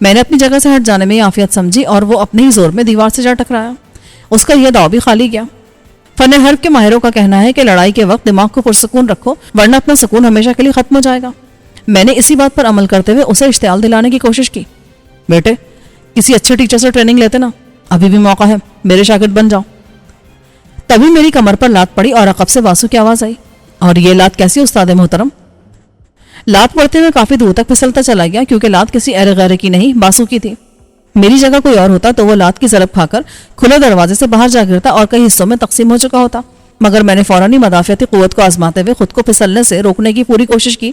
میں نے اپنی جگہ سے ہٹ جانے میں عافیت سمجھی اور وہ اپنے ہی زور میں دیوار سے جا ٹکرایا۔ اس کا یہ داؤ بھی خالی گیا۔ فن حرب کے ماہروں کا کہنا ہے کہ لڑائی کے وقت دماغ کو پرسکون رکھو ورنہ اپنا سکون ہمیشہ کے لیے ختم ہو جائے گا۔ میں نے اسی بات پر عمل کرتے ہوئے اسے اشتعال دلانے کی کوشش کی۔ بیٹے کسی اچھے ٹیچر سے ٹریننگ لیتے نا، ابھی بھی موقع ہے، میرے شاگرد بن جاؤ۔ تبھی میری کمر پر لات پڑی اور عقب سے باسو کی آواز آئی۔ اور یہ لات کیسی استاد محترم؟ لات پڑتے ہوئے کافی دور تک پھسلتا چلا گیا کیونکہ لات کسی ایرے غیرے کی نہیں باسو کی تھی۔ میری جگہ کوئی اور ہوتا تو وہ لات کی ضرب کھا کر کھلے دروازے سے باہر جا گرتا اور کئی حصوں میں تقسیم ہو چکا ہوتا، مگر میں نے فوراً ہی مدافعتی قوت کو آزماتے ہوئے خود کو پھسلنے سے روکنے کی پوری کوشش کی،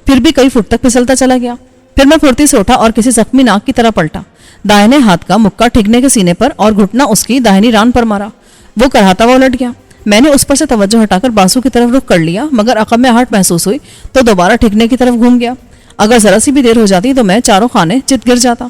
پھر بھی کئی فٹ تک پھسلتا چلا گیا۔ پھر میں پھرتی سے اٹھا اور کسی زخمی ناک کی طرح پلٹا، دائنے ہاتھ کا مکہ ٹھگنے کے سینے پر اور گھٹنا اس کی داہنی ران پر مارا۔ وہ کراہتا ہوا الٹ گیا۔ میں نے اس پر سے توجہ ہٹا کر باسو کی طرف رخ کر لیا، مگر عقب میں ہٹ محسوس ہوئی تو دوبارہ ٹھگنے کی طرف گھوم گیا۔ اگر ذرا سی بھی دیر ہو جاتی تو میں چاروں خانے چت گر جاتا۔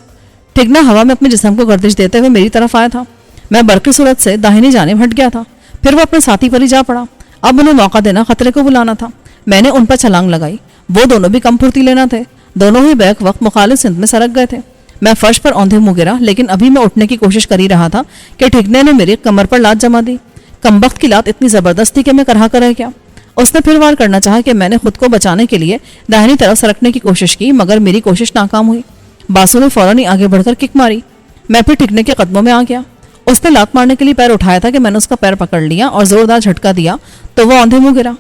ٹھگنا ہوا میں اپنے جسم کو گردش دیتے ہوئے میری طرف آیا تھا۔ میں برقی صورت سے داہنی جانب ہٹ گیا تھا، پھر وہ اپنے ساتھی پر ہی جا پڑا۔ اب انہیں موقع دینا خطرے کو بلانا تھا۔ میں نے ان پر چھلانگ لگائی۔ وہ دونوں بھی کم پھرتی لینا تھے، دونوں ہی بیک وقت مخالف سمت میں سرک گئے تھے۔ میں فرش پر اوندھے منہ گرا، لیکن ابھی میں اٹھنے کی کوشش کر ہی رہا تھا کہ ٹھگنے نے میری کمر پر لات جما دی۔ کمبخت کی لات اتنی زبردست تھی کہ میں کرہا کر رہ گیا۔ اس نے پھر وار کرنا چاہا کہ میں نے خود کو بچانے کے لیے داہنی طرف سرکنے کی کوشش کی، مگر میری کوشش ناکام ہوئی۔ باسو نے فوراً ہی آگے بڑھ کر کک ماری۔ میں پھر ٹھگنے کے قدموں میں آ گیا۔ اس نے لات مارنے کے لیے پیر اٹھایا تھا کہ میں نے اس کا پیر پکڑ لیا اور زوردار جھٹکا دیا تو وہ اوندھے منہ گرا۔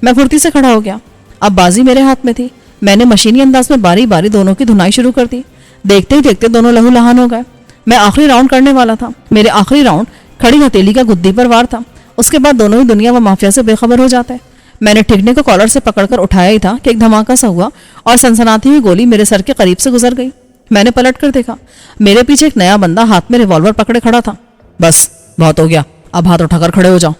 میں پھرتی سے کھڑا ہو گیا۔ اب بازی میرے ہاتھ میں تھی۔ میں نے مشینی انداز میں باری باری دونوں کی دھنائی شروع کر دی۔ دیکھتے ہی دیکھتے دونوں لہو لہان ہو گئے۔ میں آخری راؤنڈ کرنے والا تھا۔ میرے آخری راؤنڈ کھڑی ہتھیلی کا گدی پر وار تھا۔ اس کے بعد دونوں ہی دنیا و مافیا سے بے خبر ہو جاتے۔ میں نے ٹھگنے کو کالر سے پکڑ کر اٹھایا ہی تھا کہ ایک دھماکہ سا ہوا اور سنسناتی ہوئی گولی میرے سر کے قریب سے گزر گئی۔ میں نے پلٹ کر دیکھا، میرے پیچھے ایک نیا بندہ ہاتھ میں ریوالور پکڑے کھڑا تھا۔ بس بہت ہو گیا، اب ہاتھ اٹھا کر کھڑے ہو جاؤ۔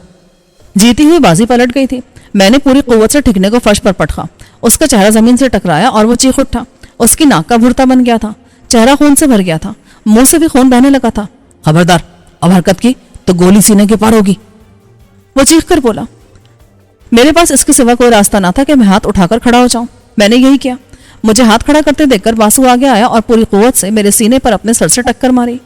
جیتی ہوئی بازی پلٹ گئی تھی۔ میں نے پوری قوت سے ٹھگنے کو فرش پر پٹخا۔ اس کا چہرہ زمین سے ٹکرایا اور وہ چیخ اٹھا۔ اس کی ناک کا بھرتا بن گیا تھا، چہرہ خون سے بھر گیا تھا، منہ سے بھی خون بہنے لگا تھا۔ خبردار، اب حرکت کی تو گولی سینے کے پار ہوگی، وہ چیخ کر بولا۔ میرے پاس اس کے سوا کوئی راستہ نہ تھا کہ میں ہاتھ اٹھا کر کھڑا ہو جاؤں۔ میں نے یہی کیا۔ مجھے ہاتھ کھڑا کرتے دیکھ کر باسو آگے آیا اور پوری قوت سے میرے سینے پر اپنے سر سے ٹکر ماری۔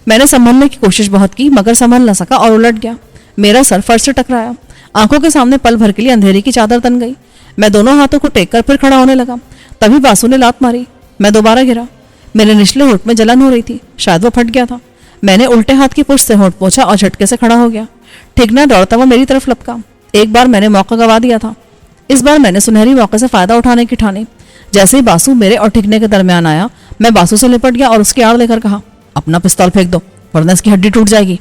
میں نے سنبھلنے کی کوشش بہت کی مگر سنبھل نہ سکا اور الٹ گیا۔ میرا سر فرش سے ٹکرایا، آنکھوں کے سامنے پل بھر کے لیے اندھیری کی چادر تن گئی۔ میں دونوں ہاتھوں کو ٹیک کر پھر کھڑا ہونے لگا، تبھی باسو نے لات ماری۔ میں دوبارہ گرا۔ میرے نچلے ہونٹ میں جلن ہو رہی تھی، شاید وہ پھٹ گیا تھا۔ میں نے الٹے ہاتھ کی پشت سے ہونٹ پوچھا اور جھٹکے سے کھڑا ہو گیا۔ ٹھگنا دوڑتا ہوا میری طرف لپکا۔ ایک بار میں نے موقع گوا دیا تھا، اس بار میں نے سنہری موقع سے فائدہ اٹھانے کی ٹھانی۔ جیسے ہی باسو میرے اور ٹھگنے کے درمیان آیا، میں باسو سے لپٹ گیا اور اس کی آڑ لے کر کہا، اپنا پستول پھینک دو ورنہ اس کی ہڈی ٹوٹ جائے گی۔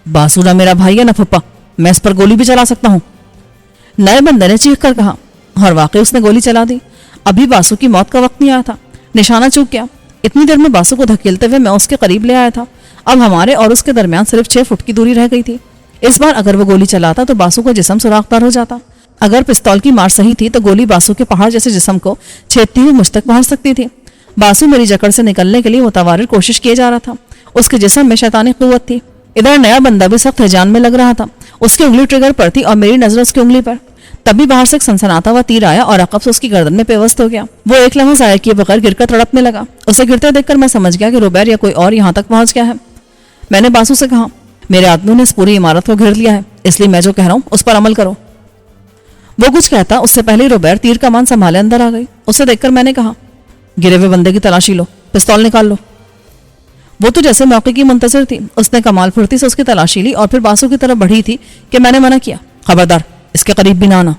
باسو نہ میرا بھائی ہے نہ پھپھا، میں اس پر گولی بھی چلا سکتا ہوں، نئے بندے نے چیخ کر کہا، اور واقعی اس نے گولی چلا دی۔ ابھی باسو کی موت کا وقت نہیں آیا تھا، نشانہ چوک گیا۔ اتنی دیر میں باسو کو دھکیلتے ہوئے میں اس کے قریب لے آیا تھا۔ اب ہمارے اور اس کے درمیان صرف 6 فٹ کی دوری رہ گئی تھی۔ اس بار اگر وہ گولی چلاتا تو باسو کا جسم سوراخدار ہو جاتا۔ اگر پستول کی مار صحیح تھی تو گولی باسو کے پہاڑ جیسے جسم کو چھیدتی ہوئی مجھ تک پہنچ سکتی تھی۔ باسو میری جکڑ سے نکلنے کے لیے متوارر کوشش کیے جا رہا تھا۔ اس کے جسم میں شیطانی قوت تھی۔ ادھر نیا بندہ بھی سخت ہیجان میں لگ رہا تھا۔ اس کی انگلی ٹریگر پر تھی اور میری نظر اس کی انگلی پر۔ تبھی باہر سے ایک سنسناتا ہوا تیر آیا اور عقب سے اس کی گردن میں پیوست ہو گیا۔ وہ ایک لمحہ ضائع کیے بغیر گر کر تڑپنے لگا۔ اسے گرتے دیکھ کر میں سمجھ گیا کہ روبیر یا کوئی اور یہاں تک پہنچ گیا ہے۔ میں نے باسو سے کہا، میرے آدمیوں نے اس پوری عمارت کو گھیر لیا ہے، اس لیے میں جو کہہ رہا ہوں اس پر عمل کرو۔ وہ کچھ کہتا اس سے پہلے روبیر تیر کمان سنبھالے اندر آ گئی۔ اسے دیکھ کر میں نے کہا، گرے ہوئے بندے کی تلاشی لو، پستول نکال لو۔ وہ تو جیسے موقع کی منتظر تھی، اس نے کمال پھرتی سے اس کی تلاشی لی اور پھر باسو کی طرف بڑھی تھی کہ میں نے منع کیا، خبردار اس کے قریب بھی نہ آنا۔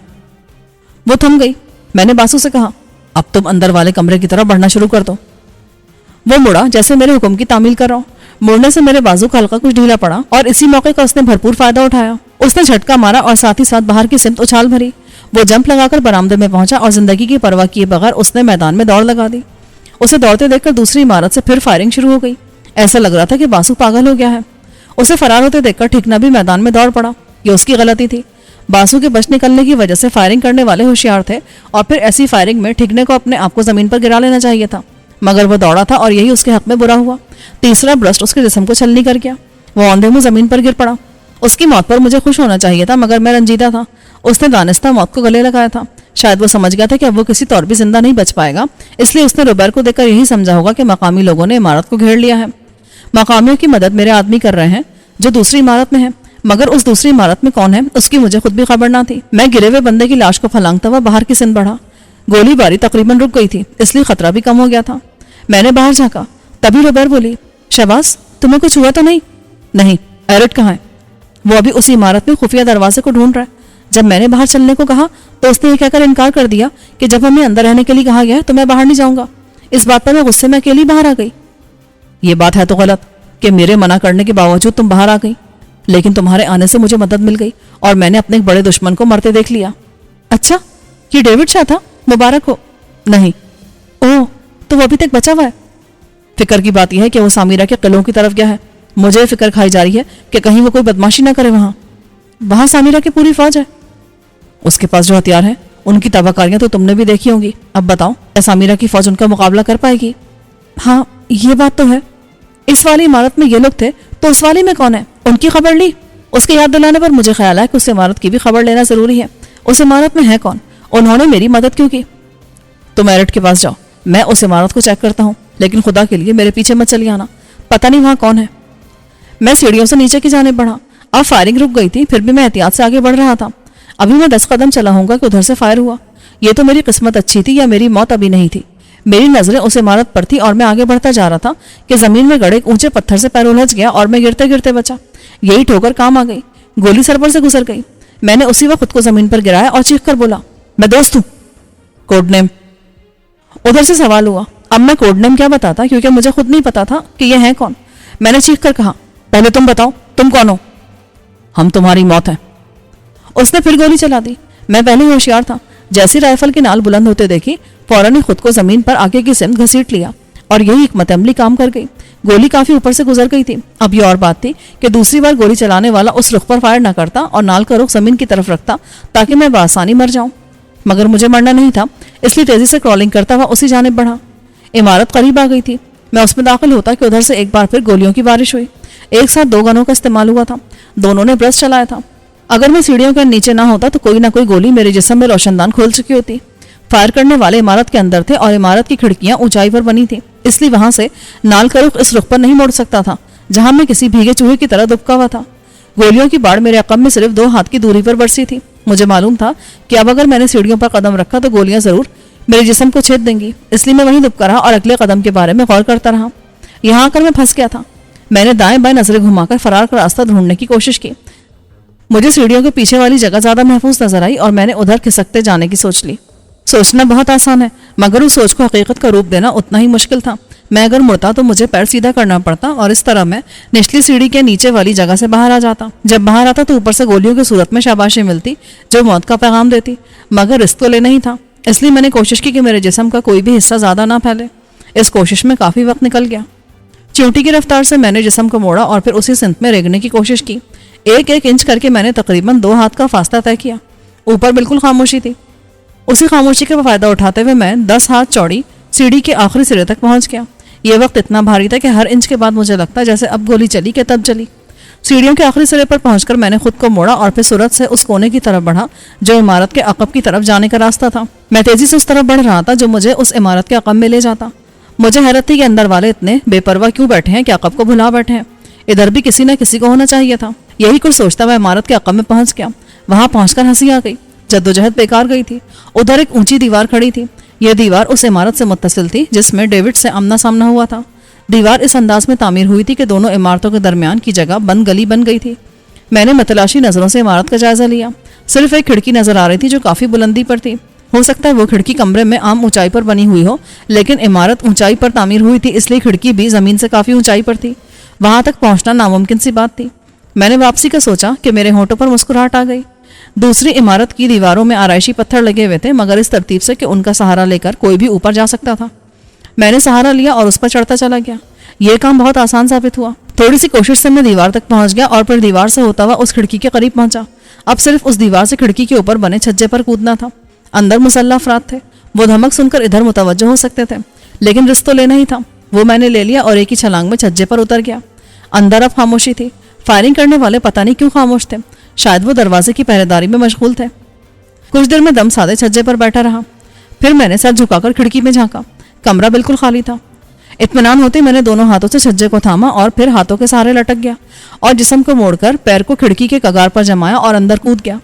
وہ تھم گئی۔ میں نے باسو سے کہا، اب تم اندر والے کمرے کی طرف بڑھنا شروع کر دو۔ وہ مڑا جیسے میرے حکم کی تعمیل کر رہا ہوں۔ مڑنے سے میرے بازو کا حلقہ کچھ ڈھیلا پڑا اور اسی موقع کا اس نے بھرپور فائدہ اٹھایا۔ اس نے جھٹکا مارا اور ساتھ ہی ساتھ باہر کی سمت اچھال بھری۔ وہ جمپ لگا کر برآمدے میں پہنچا اور زندگی کی پرواہ کیے بغیر اس نے میدان میں دوڑ لگا دی۔ اسے دوڑتے دیکھ کر دوسری عمارت سے پھر فائرنگ شروع ہو گئی۔ ایسا لگ رہا تھا کہ باسو پاگل ہو گیا ہے۔ اسے فرار ہوتے دیکھ کر ٹھگنا بھی میدان میں دوڑ پڑا۔ یہ اس کی غلطی تھی۔ باسو کے بچ نکلنے کی وجہ سے فائرنگ کرنے والے ہوشیار تھے اور پھر ایسی فائرنگ میں ٹھگنے کو اپنے آپ کو زمین پر گرا لینا چاہیے تھا، مگر وہ دوڑا تھا اور یہی اس کے حق میں برا ہوا۔ تیسرا برسٹ اس کے جسم کو چھلنی کر گیا۔ وہ اوندھے منہ زمین پر گر پڑا اس کی موت پر مجھے خوش ہونا چاہیے تھا، مگر میں رنجیدہ تھا۔ اس نے دانستہ موت کو گلے لگایا تھا۔ شاید وہ سمجھ گیا تھا کہ اب وہ کسی طور بھی زندہ نہیں بچ پائے گا، اس لیے اس نے روبیر کو دیکھ کر یہی سمجھا ہوگا کہ مقامی لوگوں نے عمارت کو گھیر لیا ہے۔ مقامیوں کی مدد میرے آدمی کر رہے ہیں جو دوسری عمارت میں ہے، مگر اس دوسری عمارت میں کون ہے اس کی مجھے خود بھی خبر نہ تھی۔ میں گرے ہوئے بندے کی لاش کو پھلانگتا ہوا باہر کی سمت بڑھا۔ گولی باری تقریباً رک گئی تھی، اس لیے خطرہ بھی کم ہو گیا تھا۔ میں نے باہر جھانکا، تبھی روبیر بولی، شہباز تمہیں کچھ ہوا تو نہیں؟ نہیں۔ ایرٹ کہاں ہے؟ وہ ابھی اسی عمارت میں خفیہ دروازے کو ڈھونڈ رہا ہے۔ جب میں نے باہر چلنے کو کہا تو اس نے یہ کہہ کر انکار کر دیا کہ جب ہمیں اندر رہنے کے لیے کہا گیا تو میں باہر نہیں جاؤں گا۔ اس بات پر میں غصے میں اکیلی باہر آ گئی۔ یہ بات ہے تو غلط کہ میرے منع کرنے کے باوجود تم باہر آ گئی، لیکن تمہارے آنے سے مجھے مدد مل گئی اور میں نے اپنے ایک بڑے دشمن کو مرتے دیکھ لیا۔ اچھا، یہ ڈیوڈ شاہ تھا؟ مبارک ہو۔ نہیں۔ اوہ، تو وہ ابھی تک بچا ہوا ہے؟ فکر کی بات یہ ہے کہ وہ سامیرہ کے قلعوں کی طرف گیا ہے۔ مجھے فکر کھائی جا رہی ہے کہ کہیں وہ کوئی بدماشی نہ کرے۔ وہاں سامیرہ کی پوری فوج ہے۔ اس کے پاس جو ہتھیار ہیں ان کی تباہکاریاں تو تم نے بھی دیکھی ہوں گی۔ اب بتاؤ، کیا سامیرہ کی فوج ان کا مقابلہ کر پائے گی؟ ہاں، یہ بات تو ہے۔ اس والی عمارت میں یہ لوگ تھے تو اس والی میں کون ہے؟ ان کی خبر لی؟ اس کے یاد دلانے پر مجھے خیال ہے کہ اس عمارت کی بھی خبر لینا ضروری ہے۔ اس عمارت میں ہے کون؟ انہوں نے میری مدد کیوں کی؟ تم ایرٹ کے پاس جاؤ، میں اس عمارت کو چیک کرتا ہوں، لیکن خدا کے لیے میرے پیچھے مت چلی آنا، پتہ نہیں وہاں کون ہے۔ میں سیڑھیوں سے نیچے کی جانب بڑھا۔ اب فائرنگ رک گئی تھی، پھر بھی میں احتیاط سے آگے بڑھ رہا تھا۔ ابھی میں 10 قدم چلا ہوں گا کہ ادھر سے فائر ہوا۔ یہ تو میری قسمت اچھی تھی یا میری موت ابھی نہیں تھی۔ میری نظریں اس عمارت پر تھی اور میں آگے بڑھتا جا رہا تھا کہ زمین میں گڑے ایک اونچے پتھر سے پیر الجھ گیا اور میں گرتے گرتے بچا۔ یہی ٹھوکر کام آ گئی، گولی سر پر سے گزر گئی۔ میں نے اسی وقت خود کو زمین پر گرایا اور چیخ کر بولا، میں دوست ہوں۔ کوڈ نیم؟ ادھر سے سوال ہوا۔ اب میں کوڈ نیم کیا بتاتا کیونکہ مجھے خود نہیں پتا تھا کہ یہ ہیں کون۔ میں نے چیخ کر کہا، پہلے تم بتاؤ تم کون ہو؟ ہم تمہاری موت ہیں۔ اس نے پھر گولی چلا دی۔ میں پہلے ہی ہوشیار تھا، جیسی رائفل کی نال بلند ہوتے دیکھی فوراً ہی خود کو زمین پر آگے کی سمت گھسیٹ لیا اور یہی حکمت عملی کام کر گئی۔ گولی کافی اوپر سے گزر گئی تھی۔ اب یہ اور بات تھی کہ دوسری بار گولی چلانے والا اس رخ پر فائر نہ کرتا اور نال کا رخ زمین کی طرف رکھتا تاکہ میں بآسانی مر جاؤں، مگر مجھے مرنا نہیں تھا، اس لیے تیزی سے کرالنگ کرتا ہوا اسی جانب بڑھا۔ عمارت قریب آ گئی تھی۔ میں اس میں داخل ہوتا کہ ادھر سے ایک بار پھر گولیوں کی بارش ہوئی۔ ایک ساتھ 2 گنوں کا استعمال ہوا تھا، دونوں نے برسٹ چلایا تھا۔ اگر میں سیڑھیوں کے نیچے نہ ہوتا تو کوئی نہ کوئی گولی میرے جسم میں روشن دان کھول چکی ہوتی۔ فائر کرنے والے عمارت کے اندر تھے اور عمارت کی کھڑکیاں اونچائی پر بنی تھی، اس لیے وہاں سے نال کا رخ اس رخ پر نہیں موڑ سکتا تھا جہاں میں کسی بھیگے چوہے کی طرح دبکا ہوا تھا۔ گولیوں کی باڑ میرے عقب میں صرف 2 ہاتھ کی دوری پر برسی تھی۔ مجھے معلوم تھا کہ اب اگر میں نے سیڑھیوں پر قدم رکھا تو گولیاں ضرور میرے جسم کو چھید دیں گی، اس لیے میں وہیں دبکا رہا اور اگلے قدم کے بارے میں غور کرتا رہا۔ یہاں آ کر میں پھنس گیا تھا۔ میں نے دائیں بائیں نظریں گھما کر فرار کا راستہ ڈھونڈنے کی کوشش کی۔ مجھے سیڑھیوں کے پیچھے والی جگہ زیادہ محفوظ نظر آئی اور میں نے ادھر کھسکتے جانے کی سوچ لی۔ سوچنا بہت آسان ہے، مگر اس سوچ کو حقیقت کا روپ دینا اتنا ہی مشکل تھا۔ میں اگر مڑتا تو مجھے پیر سیدھا کرنا پڑتا اور اس طرح میں نچلی سیڑھی کے نیچے والی جگہ سے باہر آ جاتا۔ جب باہر آتا تو اوپر سے گولیوں کی صورت میں شاباشی ملتی جو موت کا پیغام دیتی، مگر رسک تو لینا ہی تھا، اس لیے میں نے کوشش کی کہ میرے جسم کا کوئی بھی حصہ زیادہ نہ پھیلے۔ اس کوشش میں کافی وقت نکل گیا۔ چیونٹی کی رفتار سے میں نے جسم کو موڑا اور پھر اسی سمت میں ریگنے کی کوشش کی۔ ایک انچ کر کے میں نے تقریباً 2 ہاتھ کا فاصلہ طے کیا۔ اوپر بالکل خاموشی تھی۔ اسی خاموشی کا فائدہ اٹھاتے ہوئے میں 10 ہاتھ چوڑی سیڑھی کے آخری سرے تک پہنچ گیا۔ یہ وقت اتنا بھاری تھا کہ ہر انچ کے بعد مجھے لگتا جیسے اب گولی چلی کہ تب چلی۔ سیڑھیوں کے آخری سرے پر پہنچ کر میں نے خود کو موڑا اور پھر سرعت سے اس کونے کی طرف بڑھا جو عمارت کے عقب کی طرف جانے کا راستہ تھا۔ میں تیزی سے اس طرف بڑھ رہا تھا جو مجھے اس عمارت کے عقب میں لے جاتا۔ مجھے حیرت تھی کہ اندر والے اتنے بے پرواہ کیوں بیٹھے ہیں کہ عقب کو بھلا بیٹھے ہیں۔ ادھر بھی کسی نہ کسی کو ہونا چاہیے تھا۔ یہی کچھ سوچتا ہوا عمارت کے عقب میں پہنچ گیا۔ وہاں پہنچ کر ہنسی آ گئی، جدوجہد بیکار گئی تھی۔ ادھر ایک اونچی دیوار کھڑی تھی۔ یہ دیوار اس عمارت سے متصل تھی جس میں ڈیوڈ سے آمنا سامنا ہوا تھا۔ دیوار اس انداز میں تعمیر ہوئی تھی کہ دونوں عمارتوں کے درمیان کی جگہ بند گلی بن گئی تھی۔ میں نے متلاشی نظروں سے عمارت کا جائزہ لیا۔ صرف ایک کھڑکی نظر آ رہی تھی جو کافی بلندی پر تھی۔ ہو سکتا ہے وہ کھڑکی کمرے میں عام اونچائی پر بنی ہوئی ہو، لیکن عمارت اونچائی پر تعمیر ہوئی تھی، اس لیے کھڑکی بھی زمین سے کافی اونچائی پر تھی۔ وہاں تک پہنچنا ناممکن سی بات تھی۔ میں نے واپسی کا سوچا کہ میرے ہونٹوں پر مسکراہٹ آ گئی۔ دوسری عمارت کی دیواروں میں آرائشی پتھر لگے ہوئے تھے، مگر اس ترتیب سے کہ ان کا سہارا لے کر کوئی بھی اوپر جا سکتا تھا۔ میں نے سہارا لیا اور اس پر چڑھتا چلا گیا۔ یہ کام بہت آسان ثابت ہوا۔ تھوڑی سی کوشش سے میں دیوار تک پہنچ گیا اور پھر دیوار سے ہوتا ہوا اس کھڑکی کے قریب پہنچا۔ اب صرف اس دیوار سے کھڑکی کے اوپر بنے چھجے پر کودنا تھا۔ اندر مسلح افراد تھے۔ وہ دھمک سن کر ادھر متوجہ ہو سکتے تھے، لیکن رسک تو لینا ہی تھا۔ وہ میں نے لے لیا اور ایک ہی چھلانگ میں چھجے پر اتر گیا۔ اندر اب خاموشی تھی۔ فائرنگ کرنے والے پتہ نہیں کیوں خاموش تھے، شاید وہ دروازے کی پہرےداری میں مشغول تھے۔ کچھ دیر میں دم سادے چھجے پر بیٹھا رہا، پھر میں نے سر جھکا کر کھڑکی میں جھانکا۔ کمرہ بالکل خالی تھا۔ اطمینان ہوتے میں نے دونوں ہاتھوں سے چھجے کو تھاما اور پھر ہاتھوں کے سہارے لٹک گیا اور جسم کو موڑ کر پیر کو کھڑکی کے کگار پر جمایا اور اندر کود گیا۔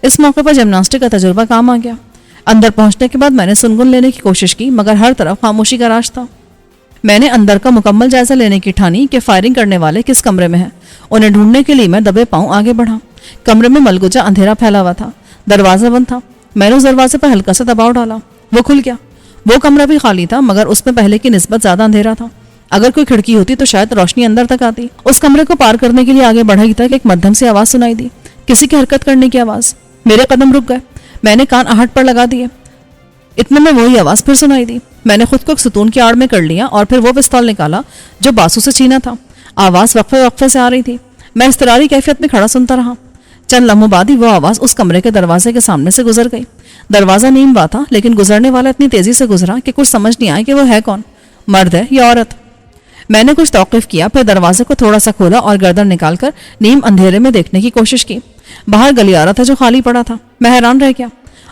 اس موقع پر جمناسٹک کا تجربہ کام آ گیا۔ اندر پہنچنے کے بعد میں نے سنگن لینے کی کوشش کی، مگر ہر طرف خاموشی کا راج تھا۔ میں نے اندر کا مکمل جائزہ لینے کی ٹھانی کہ فائرنگ کرنے والے کس کمرے میں ہیں۔ انہیں ڈھونڈنے کے لیے میں دبے پاؤں آگے بڑھا۔ کمرے میں ملگوجا اندھیرا پھیلا ہوا تھا، دروازہ بند تھا۔ میں نے اس دروازے پر ہلکا سا دباؤ ڈالا، وہ کھل گیا۔ وہ کمرہ بھی خالی تھا، مگر اس میں پہلے کی نسبت زیادہ اندھیرا تھا۔ اگر کوئی کھڑکی ہوتی تو شاید روشنی اندر تک آتی۔ اس کمرے کو پار کرنے کے لیے آگے بڑھا ہی تھا کہ ایک مدھم سی آواز سنائی دی، کسی کی حرکت کرنے کی آواز۔ میرے قدم رک گئے، میں نے کان آہٹ پر لگا دیے۔ اتنے میں وہی آواز پھر سنائی دی۔ میں نے خود کو ایک ستون کی آڑ میں کر لیا اور پھر وہ پستول نکالا جو باسو سے چھینا تھا۔ آواز وقفے وقفے سے آ رہی تھی۔ میں اضطراری کیفیت میں کھڑا سنتا رہا۔ چند لمحوں بعد ہی وہ آواز اس کمرے کے دروازے کے سامنے سے گزر گئی۔ دروازہ نیم وا تھا، لیکن گزرنے والا اتنی تیزی سے گزرا کہ کچھ سمجھ نہیں آیا کہ وہ ہے کون، مرد ہے یا عورت۔ میں نے کچھ توقف کیا، پھر دروازے کو تھوڑا سا کھولا اور گردن نکال کر نیم اندھیرے میں دیکھنے کی کوشش کی۔ باہر گلیارا تھا جو خالی پڑا تھا۔ میں حیران رہ گیا،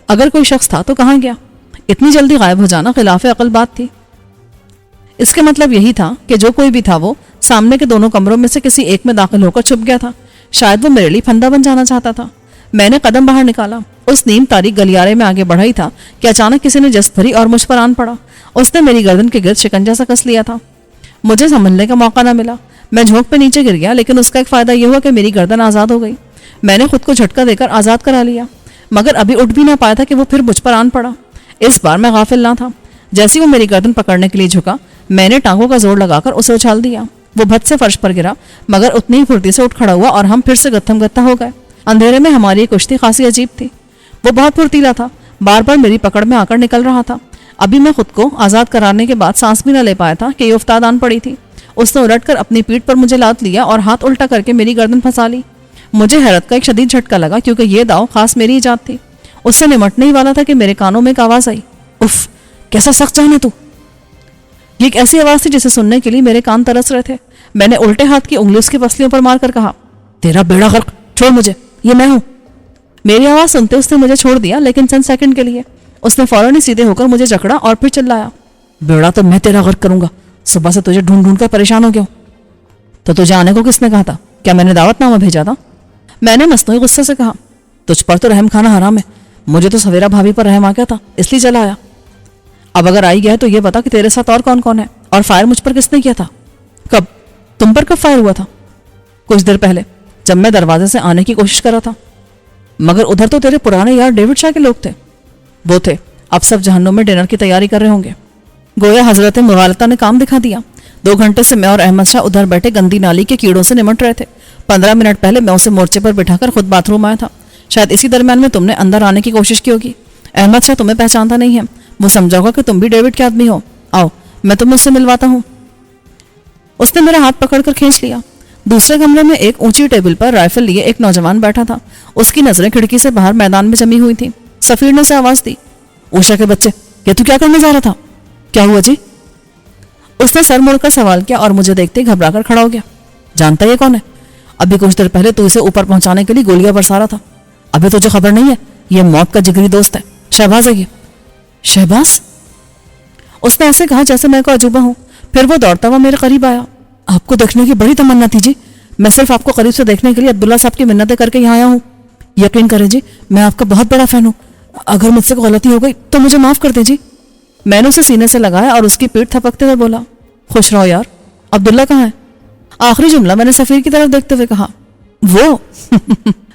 اگر کوئی شخص تھا تو کہاں گیا؟ اتنی جلدی غائب ہو جانا خلاف عقل بات تھی۔ اس کے مطلب یہی تھا کہ جو کوئی بھی تھا وہ سامنے کے دونوں کمروں میں سے کسی ایک میں داخل ہو کر چھپ گیا تھا۔ شاید وہ میرے لیے پھندا بن جانا چاہتا تھا۔ میں نے قدم باہر نکالا، اس نیم تاریک گلیارے میں آگے بڑھا ہی تھا کہ اچانک کسی نے جست بھری اور مجھ پر آن پڑا۔ اس نے میری گردن کے گرد شکنجا سا کس لیا تھا۔ مجھے سنبھلنے کا موقع نہ ملا۔ میں جھونک پہ نیچے گر گیا، لیکن اس کا ایک فائدہ یہ ہوا کہ میری گردن آزاد ہو گئی۔ میں نے خود کو جھٹکا دے کر آزاد کرا لیا، مگر ابھی اٹھ بھی نہ پایا تھا کہ وہ پھر مجھ پر آن پڑا۔ اس بار میں غافل نہ تھا۔ جیسے وہ میری گردن پکڑنے کے لیے جھکا، میں نے ٹانگوں کا زور لگا کر اسے اچھال دیا۔ وہ بھت سے فرش پر گرا، مگر اتنی ہی پھرتی سے اٹھ کھڑا ہوا اور ہم پھر سے گتھم گتھا ہو گئے۔ اندھیرے میں ہماری یہ کشتی خاصی عجیب تھی۔ وہ بہت پھرتیلا تھا، بار بار میری پکڑ میں آ کر نکل رہا تھا۔ ابھی میں خود کو آزاد کرانے کے بعد سانس بھی نہ لے پایا تھا کہ یہ افتاد آن پڑی تھی۔ اس نے الٹ کر اپنی پیٹھ پر مجھے لاد لیا اور ہاتھ الٹا کر کے میری گردن پھنسا لی۔ مجھے حیرت کا ایک شدید جھٹکا لگا، کیونکہ یہ داؤ خاص میری ایجاد تھی۔ اس سے نمٹنے ہی والا تھا کہ میرے کانوں میں ایک آواز آئی، اف کیسا سخت جان ہے تو۔ یہ ایک ایسی آواز تھی جسے سننے کے لیے میرے کان ترس رہے تھے۔ میں نے الٹے ہاتھ کی انگلی اس کی پسلیوں پر مار کر کہا، تیرا بیڑا غرق، چھوڑ مجھے، یہ میں ہوں۔ میری آواز سنتے اس نے مجھے چھوڑ دیا، لیکن چند سیکنڈ کے لیے۔ اس نے فوراً ہی سیدھے ہو کر مجھے جکڑا اور پھر چلایا، بیڑا تو میں تیرا غرق کروں گا، صبح سے تجھے ڈھونڈ ڈھونڈ کر پریشان ہو گیا ہوں۔ تو تجھے آنے کو کس نے کہا تھا؟ کیا میں نے دعوت نامہ بھیجا تھا؟ میں نے مصنوعی غصے سے کہا، تجھ پر تو رحم کھانا حرام ہے، مجھے تو سویرا بھابھی پر رحم آ گیا تھا، اس لیے چلا آیا۔ اب اگر آئی گیا ہے تو یہ بتا کہ تیرے ساتھ اور کون کون ہے، اور فائر مجھ پر کس نے کیا تھا؟ کب؟ تم پر کب فائر ہوا تھا؟ کچھ دیر پہلے، جب میں دروازے سے آنے کی کوشش کر رہا تھا۔ مگر ادھر تو تیرے پرانے یار ڈیوڈ شاہ کے لوگ تھے۔ وہ تھے، اب سب جہنم میں ڈنر کی تیاری کر رہے ہوں گے۔ گویا حضرت مغالطہ نے کام دکھا دیا۔ 2 گھنٹے سے میں اور احمد شاہ ادھر بیٹھے گندی نالی کے کیڑوں سے نمٹ رہے تھے۔ 15 منٹ پہلے میں اسے مورچے پر بٹھا کر خود باتھ روم آیا تھا۔ شاید اسی درمیان میں تم نے اندر آنے کی کوشش کی ہوگی۔ احمد شاہ تمہیں پہچانتا نہیں ہے، وہ سمجھا ہوگا کہ تم بھی ڈیوڈ کے آدمی ہو۔ آؤ میں تمہیں اس سے ملواتا ہوں۔ اس نے میرا ہاتھ پکڑ کر کھینچ لیا۔ دوسرے کمرے میں ایک اونچی ٹیبل پر رائفل لیے ایک نوجوان بیٹھا تھا۔ اس کی نظریں کھڑکی سے باہر میدان میں جمی ہوئی تھیں۔ سفیر نے اسے آواز دی، اوشا کے بچے، یہ تو کیا کرنے جا رہا تھا؟ کیا ہوا جی؟ اس نے سر موڑ کر سوال کیا اور مجھے دیکھتے گھبرا کر کھڑا ہو گیا۔ جانتا یہ کون ہے؟ ابھی کچھ دیر پہلے تو اسے اوپر پہنچانے کے لیے گولیاں برسا رہا تھا۔ ابھی تجھے خبر نہیں ہے؟ یہ موت کا جگری دوست ہے، شہباز ہے یہ۔ شہباز؟ اس نے ایسے کہا جیسے میں کو عجوبہ ہوں۔ پھر وہ دوڑتا ہوا میرے قریب آیا۔ آپ کو دیکھنے کی بڑی تمنا تھی جی، میں صرف آپ کو قریب سے دیکھنے کے لیے عبداللہ صاحب کی منتیں کر کے یہاں آیا ہوں۔ یقین کریں جی، میں آپ کا بہت بڑا فین ہوں، اگر مجھ سے کوئی غلطی ہو گئی تو مجھے معاف کر دیں جی۔ میں نے اسے سینے سے لگایا اور اس کی پیٹھ تھپکتے ہوئے بولا، خوش رہو یار، عبداللہ کہاں ہے؟ آخری جملہ میں نے سفیر کی طرف دیکھتے ہوئے کہا، وہ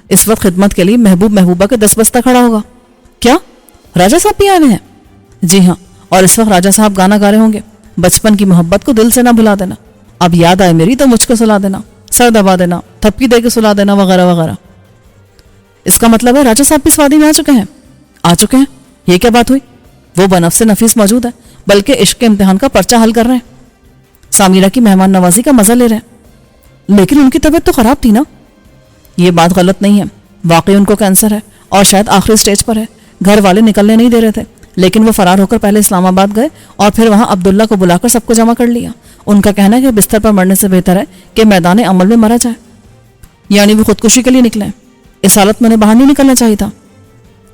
اس وقت خدمت کے لیے محبوبہ کے 10 بستہ کھڑا ہوگا۔ کیا راجہ صاحب بھی آئے ہیں؟ جی ہاں، اور اس وقت راجہ صاحب گانا گا رہے ہوں گے، بچپن کی محبت کو دل سے نہ بھلا دینا، اب یاد آئے میری تو مجھ کو سلا دینا، سر دبا دینا، تھپکی دے کے سلا دینا، وغیرہ وغیرہ۔ اس کا مطلب ہے راجہ صاحب بھی اس وادی میں آ چکے ہیں۔ یہ کیا بات ہوئی؟ وہ بنفس نفیس موجود ہے، بلکہ عشق کے امتحان کا پرچہ حل کر رہے ہیں، سامیرہ کی مہمان نوازی کا مزہ لے رہے ہیں۔ لیکن ان کی طبیعت تو خراب تھی نا؟ یہ بات غلط نہیں ہے، واقعی ان کو کینسر ہے اور شاید آخری سٹیج پر ہے۔ گھر والے نکلنے نہیں دے رہے تھے، لیکن وہ فرار ہو کر پہلے اسلام آباد گئے اور پھر وہاں عبداللہ کو بلا کر سب کو جمع کر لیا۔ ان کا کہنا ہے کہ بستر پر مرنے سے بہتر ہے کہ میدان عمل میں مرا جائے۔ یعنی وہ خودکشی کے لیے نکلے؟ اس حالت میں انہیں باہر نہیں نکلنا چاہیے تھا۔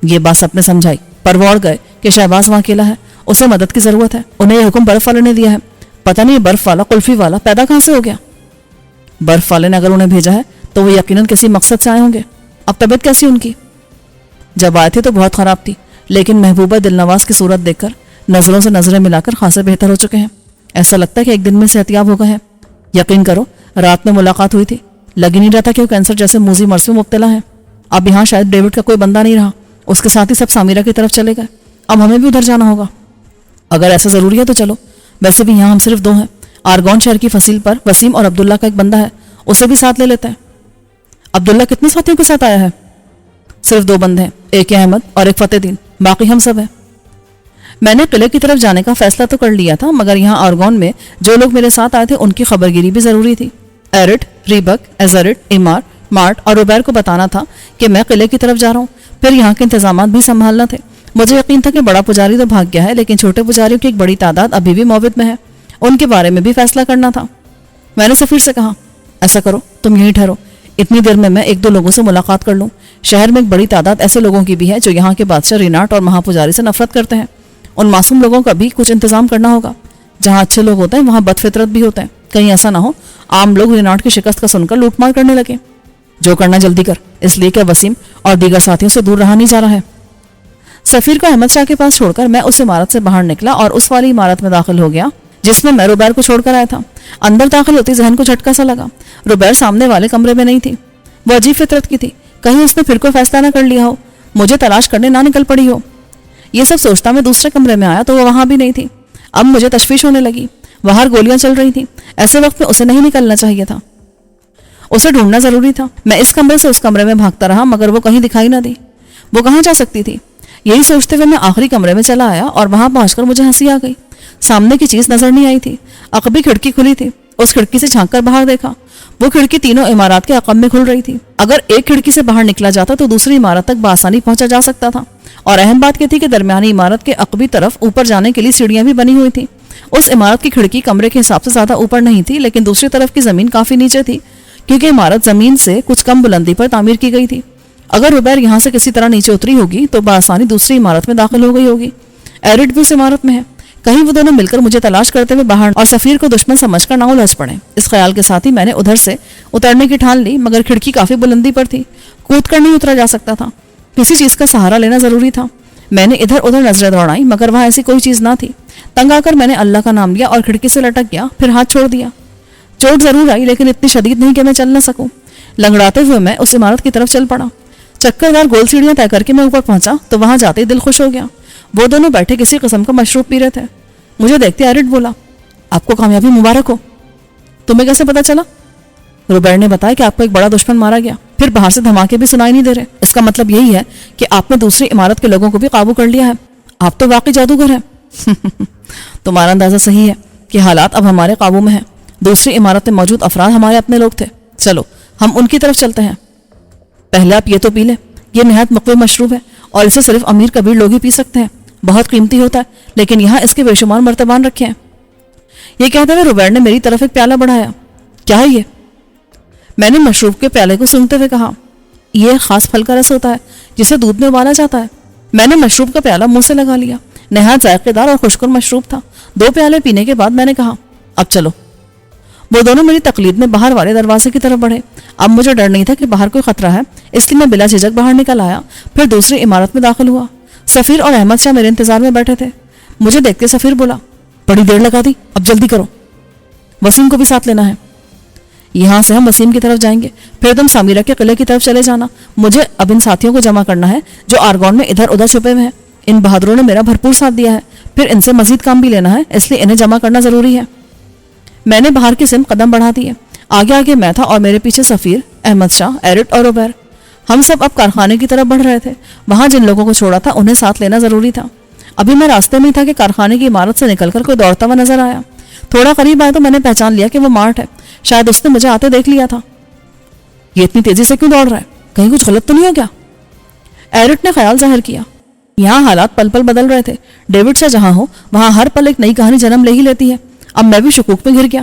یہ بات سب نے سمجھائی پر وہ اڑ گئے کہ شہباز وہاں اکیلا ہے، اسے مدد کی ضرورت ہے۔ انہیں یہ حکم برف والے نے دیا ہے، پتہ نہیں یہ برف والا قلفی والا پیدا کہاں سے ہو گیا۔ برف والے نے اگر انہیں بھیجا ہے تو وہ یقیناً کسی مقصد سے آئے ہوں گے۔ اب طبیعت کیسی ان کی؟ جب آئے تھے تو بہت خراب تھی، لیکن محبوبہ دل نواز کی صورت دیکھ کر نظروں سے نظریں ملا کر خاصے بہتر ہو چکے ہیں۔ ایسا لگتا ہے کہ ایک دن میں صحتیاب ہو گئے ہیں۔ یقین کرو رات میں ملاقات ہوئی تھی، لگ ہی نہیں رہا تھا کہ وہ کینسر جیسے موذی مرض میں مبتلا ہے۔ اب یہاں شاید ڈیوڈ کا کوئی بندہ نہیں رہا، اس کے ساتھ ہی سب سامیرہ کی طرف چلے گئے۔ اب ہمیں بھی ادھر جانا ہوگا۔ اگر ایسا ضروری ہے تو چلو، ویسے بھی یہاں ہم صرف 2 ہیں۔ آرگون شہر کی فصیل پر وسیم اور عبداللہ کا ایک بندہ ہے، اسے بھی ساتھ لے لیتے ہیں۔ عبداللہ کتنے ساتھیوں کے ساتھ آیا ہے؟ صرف 2 بندے ہیں، ایک احمد اور ایک فتح دین، باقی ہم سب ہیں۔ میں نے قلعے کی طرف جانے کا فیصلہ تو کر لیا تھا، مگر یہاں آرگون میں جو لوگ میرے ساتھ آئے تھے ان کی خبرگیری بھی ضروری تھی۔ ایرٹ، ریبک، ایزرٹ، ایمار، مارٹ اور روبیر کو بتانا تھا کہ میں قلعے کی طرف جا رہا ہوں، پھر یہاں کے انتظامات بھی سنبھالنا تھے۔ مجھے یقین تھا کہ بڑا پجاری تو بھاگ گیا ہے، لیکن چھوٹے پجاریوں کی ایک بڑی تعداد ابھی بھی موبد میں ہے، ان کے بارے میں بھی فیصلہ کرنا تھا۔ میں نے سفیر سے کہا ایسا کرو تم یہیں ٹھہرو، اتنی دیر میں 1-2 لوگوں سے ملاقات کر لوں۔ شہر میں ایک بڑی تعداد ایسے لوگوں کی بھی ہے جو یہاں کے بادشاہ ریناٹ اور مہا پجاری سے نفرت کرتے ہیں، ان معصوم لوگوں کا بھی کچھ انتظام کرنا ہوگا۔ جہاں اچھے لوگ ہوتے ہیں وہاں بد فطرت بھی ہوتے ہیں، کہیں ایسا نہ ہو عام لوگ ریناٹ کی شکست کا سن کر لوٹ مار کرنے لگے۔ جو کرنا جلدی کر، اس لیے کہ وسیم اور دیگر ساتھیوں سے دور رہا نہیں جا رہا ہے۔ سفیر کو احمد شاہ کے پاس چھوڑ کر میں اس عمارت سے باہر نکلا اور اس والی عمارت میں داخل ہو گیا جس میں روبیر کو چھوڑ کر آیا تھا۔ اندر داخل ہوتی ذہن کو جھٹکا سا لگا، روبیر سامنے والے کمرے میں نہیں تھی۔ وہ عجیب فطرت کی تھی، کہیں اس نے پھر کوئی فیصلہ نہ کر لیا ہو، مجھے تلاش کرنے نہ نکل پڑی ہو۔ یہ سب سوچتا میں دوسرے کمرے میں آیا تو وہ وہاں بھی نہیں تھی۔ اب مجھے تشویش ہونے لگی، باہر گولیاں چل رہی تھیں، ایسے وقت میں اسے نہیں نکلنا چاہیے تھا، اسے ڈھونڈنا ضروری تھا۔ میں اس کمرے سے اس کمرے میں بھاگتا رہا مگر وہ کہیں دکھائی نہ دی، وہ کہاں جا سکتی تھی؟ یہی سوچتے ہوئے میں آخری کمرے میں چلا آیا اور وہاں پہنچ کر مجھے ہنسی آ گئی۔ سامنے کی چیز نظر نہیں آئی تھی، عقبی کھڑکی کھلی تھی، اس کھڑکی سے جھانک کر باہر دیکھا، وہ کھڑکی تینوں عمارات کے عقب میں کھل رہی تھی۔ اگر ایک کھڑکی سے باہر نکلا جاتا تو دوسری عمارت تک بآسانی پہنچا جا سکتا تھا، اور اہم بات یہ تھی کہ درمیانی عمارت کے عقبی طرف اوپر جانے کے لیے سیڑھیاں بھی بنی ہوئی تھیں۔ اس عمارت کی کھڑکی کمرے کے حساب سے زیادہ اوپر نہیں تھی، لیکن دوسری طرف کی زمین کافی نیچے تھی کیونکہ عمارت زمین سے کچھ کم بلندی پر تعمیر کی گئی تھی۔ اگر روبیر یہاں سے کسی طرح نیچے اتری ہوگی تو بآسانی دوسری عمارت میں داخل ہو گئی ہوگی۔ ایرٹ بھی اس عمارت میں ہے، کہیں وہ دونوں مل کر مجھے تلاش کرتے ہوئے باہر اور سفیر کو دشمن سمجھ کر نہ الجھ پڑے۔ اس خیال کے ساتھ ہی میں نے ادھر سے اترنے کی ٹھان لی، مگر کھڑکی کافی بلندی پر تھی، کود کر نہیں اترا جا سکتا تھا، کسی چیز کا سہارا لینا ضروری تھا۔ میں نے ادھر ادھر نظریں دوڑائیں مگر وہاں ایسی کوئی چیز نہ تھی۔ تنگ آ کر میں نے اللہ کا نام لیا اور کھڑکی سے لٹک گیا، پھر ہاتھ چھوڑ دیا۔ چوٹ ضرور آئی لیکن اتنی شدید نہیں کہ میں چل نہ سکوں۔ لنگڑاتے ہوئے میں اس عمارت کی طرف چل پڑا۔ چکردار گول سیڑھیاں طے کر کے میں اوپر پہنچا تو وہاں جاتے ہی دل خوش ہو گیا۔ وہ دونوں بیٹھے کسی قسم کا مشروب پی رہے تھے۔ مجھے دیکھتے ایرٹ بولا آپ کو کامیابی مبارک ہو۔ تمہیں کیسے پتا چلا؟ روبیر نے بتایا کہ آپ کو ایک بڑا دشمن مارا گیا، پھر باہر سے دھماکے بھی سنائی نہیں دے رہے۔ اس کا مطلب یہی ہے کہ آپ نے دوسری عمارت کے لوگوں کو بھی قابو کر لیا ہے۔ آپ تو واقعی جادوگر ہیں۔ تمہارا اندازہ صحیح ہے کہ حالات اب ہمارے قابو میں ہیں۔ دوسری عمارت میں موجود افراد ہمارے اپنے لوگ تھے، چلو ہم ان کی طرف چلتے ہیں۔ پہلے آپ یہ تو پی لیں، یہ نہایت مقبول مشروب ہے اور اسے صرف امیر کبیر لوگ ہی پی سکتے ہیں، بہت قیمتی ہوتا ہے، لیکن یہاں اس کے بے شمار مرتبان رکھے ہیں۔ یہ کہتے ہوئے روبیر نے میری طرف ایک پیالہ بڑھایا۔ کیا ہے یہ؟ میں نے مشروب کے پیالے کو سونگتے ہوئے کہا یہ خاص پھل کا رس ہوتا ہے جسے دودھ میں ابالا جاتا ہے۔ میں نے مشروب کا پیالہ منہ سے لگا لیا، نہایت ذائقے دار اور خوشگوار مشروب تھا۔ 2 پیالے پینے کے بعد میں نے کہا اب چلو۔ وہ دونوں میری تقلید میں باہر والے دروازے کی طرف بڑھے۔ اب مجھے ڈر نہیں تھا کہ باہر کوئی خطرہ ہے، اس لیے میں بلا جھجک باہر نکل آیا، پھر دوسری عمارت میں داخل ہوا۔ سفیر اور احمد شاہ میرے انتظار میں بیٹھے تھے۔ مجھے دیکھتے سفیر بولا بڑی دیر لگا دی، اب جلدی کرو، وسیم کو بھی ساتھ لینا ہے۔ یہاں سے ہم وسیم کی طرف جائیں گے، پھر تم سامیرہ کے قلعے کی طرف چلے جانا۔ مجھے اب ان ساتھیوں کو جمع کرنا ہے جو آرگون میں ادھر ادھر چھپے ہوئے ہیں۔ ان بہادروں نے میرا بھرپور ساتھ دیا ہے، پھر ان سے مزید کام بھی لینا ہے، اس لیے انہیں جمع کرنا ضروری ہے۔ میں نے باہر کی سمت قدم بڑھا دیے۔ آگے آگے میں تھا اور میرے پیچھے سفیر، احمد شاہ، ایرٹ اور روبیر۔ ہم سب اب کارخانے کی طرف بڑھ رہے تھے۔ وہاں جن لوگوں کو چھوڑا تھا انہیں ساتھ لینا ضروری تھا۔ ابھی میں راستے میں تھا کہ کارخانے کی عمارت سے نکل کر کوئی دوڑتا ہوا نظر آیا۔ تھوڑا قریب آیا تو میں نے پہچان لیا کہ وہ مارٹ ہے، شاید اس نے مجھے آتے دیکھ لیا تھا۔ یہ اتنی تیزی سے کیوں دوڑ رہا ہے؟ کہیں کچھ غلط تو نہیں ہو گیا؟ ایرٹ نے خیال ظاہر کیا۔ یہاں حالات پل پل بدل رہے تھے، ڈیوڈ شاہ جہاں ہو وہاں ہر پل ایک نئی کہانی جنم لے ہی لیتی ہے۔ اب میں بھی شکوک میں گھر گیا۔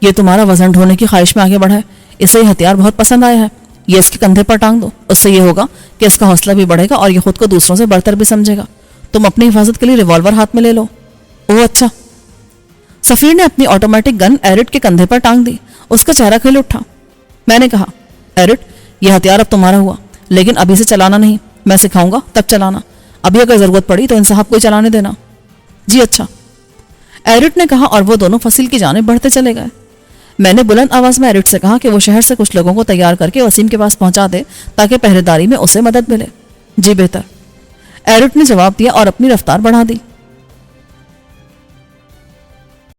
یہ تمہارا وزن ڈھونے کی خواہش میں آگے بڑھا ہے، اسے یہ ہتھیار بہت پسند آیا ہے، یہ اس کے کندھے پر ٹانگ دو، اس سے یہ ہوگا کہ اس کا حوصلہ بھی بڑھے گا اور یہ خود کو دوسروں سے برتر بھی سمجھے گا۔ تم اپنی حفاظت کے لیے ریوالور ہاتھ میں لے لو۔ اوہ اچھا۔ سفیر نے اپنی آٹومیٹک گن ایرٹ کے کندھے پر ٹانگ دی۔ اس کا چہرہ کھل اٹھا۔ میں نے کہا، ایرٹ، یہ ہتھیار اب تمہارا ہوا، لیکن ابھی سے چلانا نہیں، میں سکھاؤں گا تب چلانا، ابھی اگر ضرورت پڑی تو ان صاحب کو ہی چلانے دینا۔ جی اچھا، ایرٹ نے کہا، اور وہ دونوں فصیل کی جانب بڑھتے چلے گئے۔ میں نے بلند آواز میں ایرٹ سے کہا کہ وہ شہر سے کچھ لوگوں کو تیار کر کے وسیم کے پاس پہنچا دے تاکہ پہرے داری میں اسے مدد ملے۔ جی بہتر، ایرٹ نے جواب دیا اور اپنی رفتار بڑھا دی۔